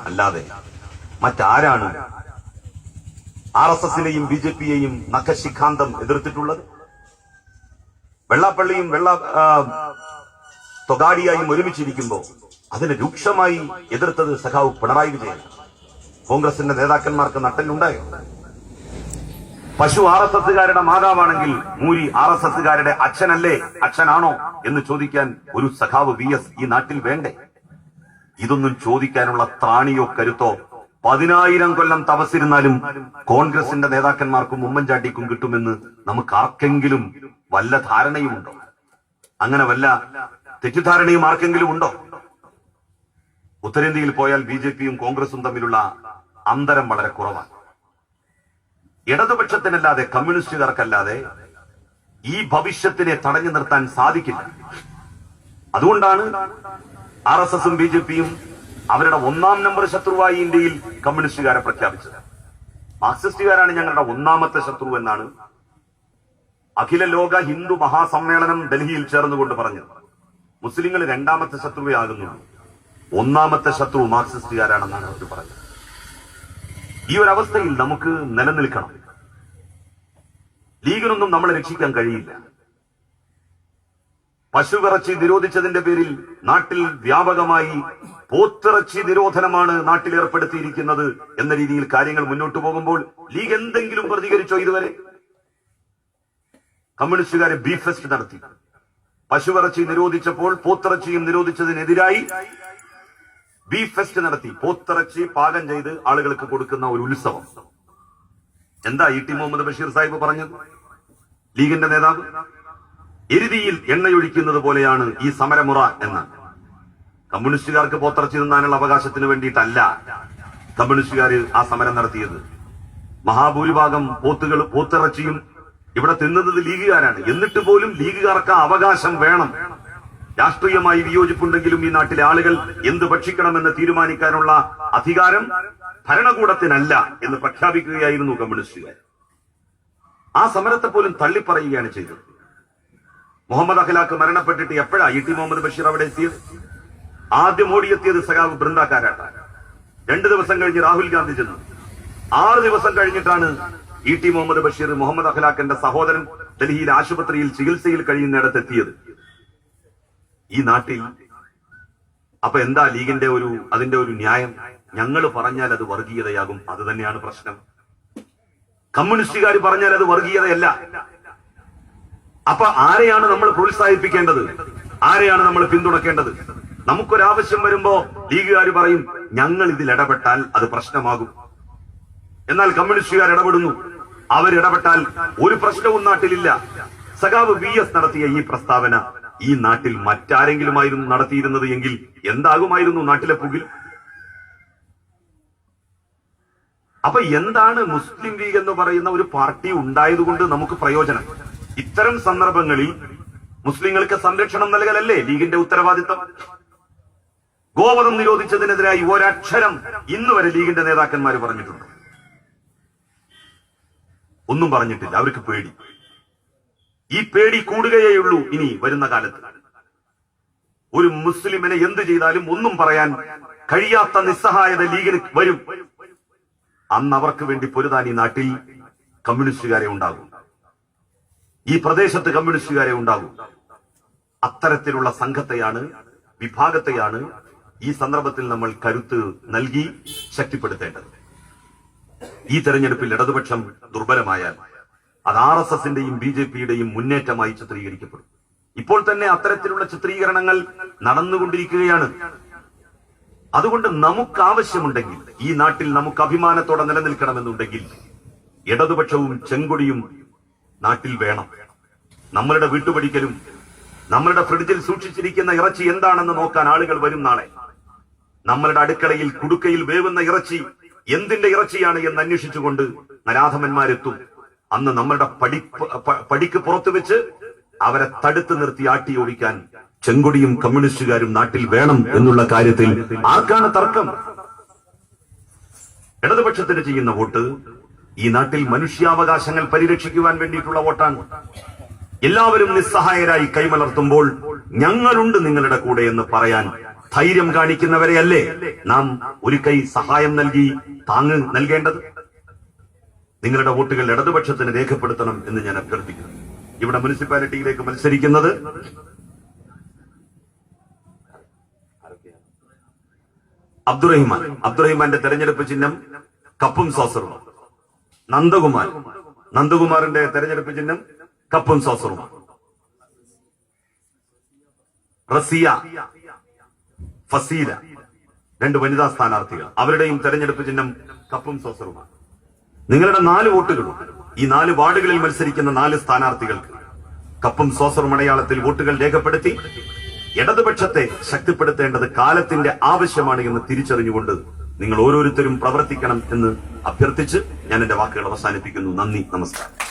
അല്ലാതെ മറ്റാരാണ് RSSനെയും BJPയെയും നഖശിഖാന്തം എതിർത്തിട്ടുള്ളത്? വെള്ളാപ്പള്ളിയും തൊഗാഡിയായും ഒരുമിച്ചിരിക്കുമ്പോൾ അതിനെ രൂക്ഷമായി എതിർത്തത് സഖാവ് പിണറായി വിജയൻ. കോൺഗ്രസിന്റെ നേതാക്കന്മാർക്ക് നട്ടലുണ്ടായോ? പശു RSSകാരുടെ മാതാവാണെങ്കിൽ മൂരി RSSകാരുടെ അച്ഛനല്ലേ, അച്ഛനാണോ എന്ന് ചോദിക്കാൻ ഒരു സഖാവ് VS ഈ നാട്ടിൽ വേണ്ടേ? ഇതൊന്നും ചോദിക്കാനുള്ള ത്രാണിയോ കരുത്തോ 10,000 കൊല്ലം തപസ്സിരുന്നാലും കോൺഗ്രസിന്റെ നേതാക്കന്മാർക്കും ഉമ്മൻചാണ്ടിക്കും കിട്ടുമെന്ന് നമുക്ക് ആർക്കെങ്കിലും വല്ല ധാരണയുമുണ്ടോ? അങ്ങനെ വല്ല തെറ്റിദ്ധാരണയും ആർക്കെങ്കിലും ഉണ്ടോ? ഉത്തരേന്ത്യയിൽ പോയാൽ BJPയും കോൺഗ്രസും തമ്മിലുള്ള അന്തരം വളരെ കുറവാണ്. ഇടതുപക്ഷത്തിനല്ലാതെ കമ്മ്യൂണിസ്റ്റുകാർക്കല്ലാതെ ഈ ഭവിഷ്യത്തിനെ തടഞ്ഞു നിർത്താൻ സാധിക്കില്ല. അതുകൊണ്ടാണ് RSSും BJPയും അവരുടെ 1ാം നമ്പർ ശത്രുവായി ഇന്ത്യയിൽ കമ്മ്യൂണിസ്റ്റുകാരെ പ്രഖ്യാപിച്ചത്. മാർക്സിസ്റ്റുകാരാണ് ഞങ്ങളുടെ 1ാമത്തെ ശത്രു എന്നാണ് അഖില ലോക ഹിന്ദു മഹാസമ്മേളനം ഡൽഹിയിൽ ചേർന്നുകൊണ്ട് പറഞ്ഞത്. മുസ്ലിങ്ങൾ 2ാമത്തെ ശത്രുവേ ആകുന്നുള്ളൂ, 1ാമത്തെ ശത്രു മാർക്സിസ്റ്റുകാരാണെന്നാണ് അവർ പറഞ്ഞത്. ഈ ഒരു അവസ്ഥയിൽ നമുക്ക് നിലനിൽക്കണം. ലീഗിനൊന്നും നമ്മളെ രക്ഷിക്കാൻ കഴിയില്ല. പശുവിറച്ചി നിരോധിച്ചതിന്റെ പേരിൽ നാട്ടിൽ വ്യാപകമായി പോത്തിറച്ചി നിരോധനമാണ് നാട്ടിൽ ഏർപ്പെടുത്തിയിരിക്കുന്നത് എന്ന രീതിയിൽ കാര്യങ്ങൾ മുന്നോട്ട് പോകുമ്പോൾ ലീഗ് എന്തെങ്കിലും പ്രതികരിച്ചോ? ഇതുവരെ കമ്മ്യൂണിസ്റ്റുകാരെ ബീഫ് ഫെസ്റ്റ് നടത്തി. പശുവിറച്ചി നിരോധിച്ചപ്പോൾ പോത്തിറച്ചിയും നിരോധിച്ചതിനെതിരായി ബീഫ് ഫെസ്റ്റ് നടത്തി. പോത്തിറച്ചി പാകം ചെയ്ത് ആളുകൾക്ക് കൊടുക്കുന്ന ഒരു ഉത്സവം. എന്താ E.T. മുഹമ്മദ് ബഷീർ സാഹിബ് പറഞ്ഞത്? ലീഗിന്റെ നേതാവ് എരുതിയിൽ എണ്ണയൊഴിക്കുന്നത് പോലെയാണ് ഈ സമരമുറ എന്നാണ്. കമ്മ്യൂണിസ്റ്റുകാർക്ക് പോത്തിറച്ചി തിന്നാനുള്ള അവകാശത്തിന് വേണ്ടിയിട്ടല്ല കമ്മ്യൂണിസ്റ്റുകാർ ആ സമരം നടത്തിയത്. മഹാഭൂരിഭാഗം പോത്തിറച്ചിയും ഇവിടെ തിന്നുന്നത് ലീഗുകാരാണ്. എന്നിട്ട് പോലും ലീഗുകാർക്ക് അവകാശം വേണം. രാഷ്ട്രീയമായി വിയോജിപ്പുണ്ടെങ്കിലും ഈ നാട്ടിലെ ആളുകൾ എന്ത് ഭക്ഷിക്കണമെന്ന് തീരുമാനിക്കാനുള്ള അധികാരം ഭരണകൂടത്തിനല്ല എന്ന് പ്രഖ്യാപിക്കുകയായിരുന്നു കമ്മ്യൂണിസ്റ്റുകാർ. ആ സമരത്തെ പോലും തള്ളിപ്പറയുകയാണ് ചെയ്തത്. മുഹമ്മദ് അഖ്ലാഖ് മരണപ്പെട്ടിട്ട് എപ്പോഴാ E.T. മുഹമ്മദ് ബഷീർ അവിടെ എത്തിയത്? ആദ്യം ഓടിയെത്തിയത് സഖാവ് ബൃന്ദാക്കാരാണ്. 2 ദിവസം കഴിഞ്ഞ് രാഹുൽ ഗാന്ധി ചെന്നു. 6 ദിവസം കഴിഞ്ഞിട്ടാണ് E.T. മുഹമ്മദ് ബഷീർ മുഹമ്മദ് അഖ്ലാഖിന്റെ സഹോദരൻ ഡൽഹിയിൽ ആശുപത്രിയിൽ ചികിത്സയിൽ കഴിയുന്നിടത്തെത്തിയത്. ഈ നാട്ടിൽ അപ്പൊ എന്താ ലീഗിന്റെ അതിന്റെ ഒരു ന്യായം? ഞങ്ങൾ പറഞ്ഞാൽ അത് വർഗീയതയാകും. അത് തന്നെയാണ് പ്രശ്നം. കമ്മ്യൂണിസ്റ്റുകാർ പറഞ്ഞാൽ അത് വർഗീയതയല്ല. അപ്പൊ ആരെയാണ് നമ്മൾ പ്രോത്സാഹിപ്പിക്കേണ്ടത്? ആരെയാണ് നമ്മൾ പിന്തുണക്കേണ്ടത്? നമുക്കൊരാവശ്യം വരുമ്പോ ലീഗുകാർ പറയും ഞങ്ങൾ ഇതിൽ ഇടപെട്ടാൽ അത് പ്രശ്നമാകും. എന്നാൽ കമ്മ്യൂണിസ്റ്റുകാർ ഇടപെടുന്നു. അവരിടപെട്ടാൽ ഒരു പ്രശ്നവും നാട്ടിലില്ല. സഖാവ് VS നടത്തിയ ഈ പ്രസ്താവന ഈ നാട്ടിൽ മറ്റാരെങ്കിലുമായിരുന്നു നടത്തിയിരുന്നത് എങ്കിൽ എന്താകുമായിരുന്നു നാട്ടിലെ പുകിൽ? അപ്പൊ എന്താണ് മുസ്ലിം ലീഗ് എന്ന് പറയുന്ന ഒരു പാർട്ടി ഉണ്ടായതുകൊണ്ട് നമുക്ക് പ്രയോജനം? ഇത്തരം സന്ദർഭങ്ങളിൽ മുസ്ലിങ്ങൾക്ക് സംരക്ഷണം നൽകലല്ലേ ലീഗിന്റെ ഉത്തരവാദിത്തം? ഗോവധം നിരോധിച്ചതിനെതിരായി ഒരക്ഷരം ഇന്നുവരെ ലീഗിന്റെ നേതാക്കന്മാർ പറഞ്ഞിട്ടുണ്ട്? ഒന്നും പറഞ്ഞിട്ടില്ല. അവർക്ക് പേടി. ഈ പേടി കൂടുകയേയുള്ളൂ ഇനി വരുന്ന കാലത്ത്. ഒരു മുസ്ലിമിനെ എന്ത് ചെയ്താലും ഒന്നും പറയാൻ കഴിയാത്ത നിസ്സഹായത ലീഗിന് വരും. അന്ന് അവർക്ക് വേണ്ടി പൊരുതാൻ ഈ നാട്ടിൽ കമ്മ്യൂണിസ്റ്റുകാരെ ഉണ്ടാകും. ഈ പ്രദേശത്ത് കമ്മ്യൂണിസ്റ്റുകാരെ ഉണ്ടാകും. അത്തരത്തിലുള്ള സംഘത്തെയാണ്, വിഭാഗത്തെയാണ് ഈ സന്ദർഭത്തിൽ നമ്മൾ കരുത്ത് നൽകി ശക്തിപ്പെടുത്തേണ്ടത്. ഈ തെരഞ്ഞെടുപ്പിൽ ഇടതുപക്ഷം ദുർബലമായാൽ അത് RSSന്റെയും BJPയുടെയും മുന്നേറ്റമായി ചിത്രീകരിക്കപ്പെടും. ഇപ്പോൾ തന്നെ അത്തരത്തിലുള്ള ചിത്രീകരണങ്ങൾ നടന്നുകൊണ്ടിരിക്കുകയാണ്. അതുകൊണ്ട് നമുക്ക് ആവശ്യമുണ്ടെങ്കിൽ, ഈ നാട്ടിൽ നമുക്ക് അഭിമാനത്തോടെ നിലനിൽക്കണമെന്നുണ്ടെങ്കിൽ ഇടതുപക്ഷവും ചെങ്കൊടിയും നാട്ടിൽ വേണം. നമ്മളുടെ വീട്ടുപടിക്കലും നമ്മളുടെ ഫ്രിഡ്ജിൽ സൂക്ഷിച്ചിരിക്കുന്ന ഇറച്ചി എന്താണെന്ന് നോക്കാൻ ആളുകൾ വരും നാളെ. നമ്മളുടെ അടുക്കളയിൽ കുടുക്കയിൽ വേവുന്ന ഇറച്ചി എന്തിന്റെ ഇറച്ചിയാണ് എന്ന് അന്വേഷിച്ചുകൊണ്ട് നരാധമന്മാരെത്തും. അന്ന് നമ്മളുടെ പടിക്ക് പുറത്തു വെച്ച് അവരെ തടുത്തു നിർത്തി ആട്ടി ഓടിക്കാൻ ചെങ്കൊടിയും കമ്മ്യൂണിസ്റ്റുകാരും നാട്ടിൽ വേണം എന്നുള്ള കാര്യത്തിൽ ആർക്കാണ് തർക്കം? ഇടതുപക്ഷത്തിന് ചെയ്യുന്ന വോട്ട് ഈ നാട്ടിൽ മനുഷ്യാവകാശങ്ങൾ പരിരക്ഷിക്കുവാൻ വേണ്ടിയിട്ടുള്ള വോട്ടാണ്. എല്ലാവരും നിസ്സഹായരായി കൈമലർത്തുമ്പോൾ ഞങ്ങളുണ്ട് നിങ്ങളുടെ കൂടെ എന്ന് പറയാൻ ധൈര്യം കാണിക്കുന്നവരെയല്ലേ നാം ഒരു കൈ സഹായം നൽകി താങ്ങ് നൽകേണ്ടത്? നിങ്ങളുടെ വോട്ടുകൾ ഇടതുപക്ഷത്തിന് രേഖപ്പെടുത്തണം എന്ന് ഞാൻ അഭ്യർത്ഥിക്കുന്നു. ഇവിടെ മുനിസിപ്പാലിറ്റിയിലേക്ക് മത്സരിക്കുന്നത് അബ്ദുറഹിമാന്റെ തെരഞ്ഞെടുപ്പ് ചിഹ്നം കപ്പും സോസറുമാണ്. നന്ദകുമാറിന്റെ തെരഞ്ഞെടുപ്പ് ചിഹ്നം കപ്പും സോസറുമാണ്. റസിയ, ഫസീല, 2 വനിതാ സ്ഥാനാർത്ഥികൾ, അവരുടെയും തെരഞ്ഞെടുപ്പ് ചിഹ്നം കപ്പും സോസറുമാണ്. നിങ്ങളുടെ 4 വോട്ടുകളും ഈ 4 വാർഡുകളിൽ മത്സരിക്കുന്ന 4 സ്ഥാനാർത്ഥികൾക്ക് കപ്പും സോസറും അടയാളത്തിൽ വോട്ടുകൾ രേഖപ്പെടുത്തി ഇടതുപക്ഷത്തെ ശക്തിപ്പെടുത്തേണ്ടത് കാലത്തിന്റെ ആവശ്യമാണ് എന്ന് തിരിച്ചറിഞ്ഞുകൊണ്ട് നിങ്ങൾ ഓരോരുത്തരും പ്രവർത്തിക്കണം എന്ന് അഭ്യർത്ഥിച്ച് ഞാൻ എന്റെ വാക്കുകൾ അവസാനിപ്പിക്കുന്നു. നന്ദി, നമസ്കാരം.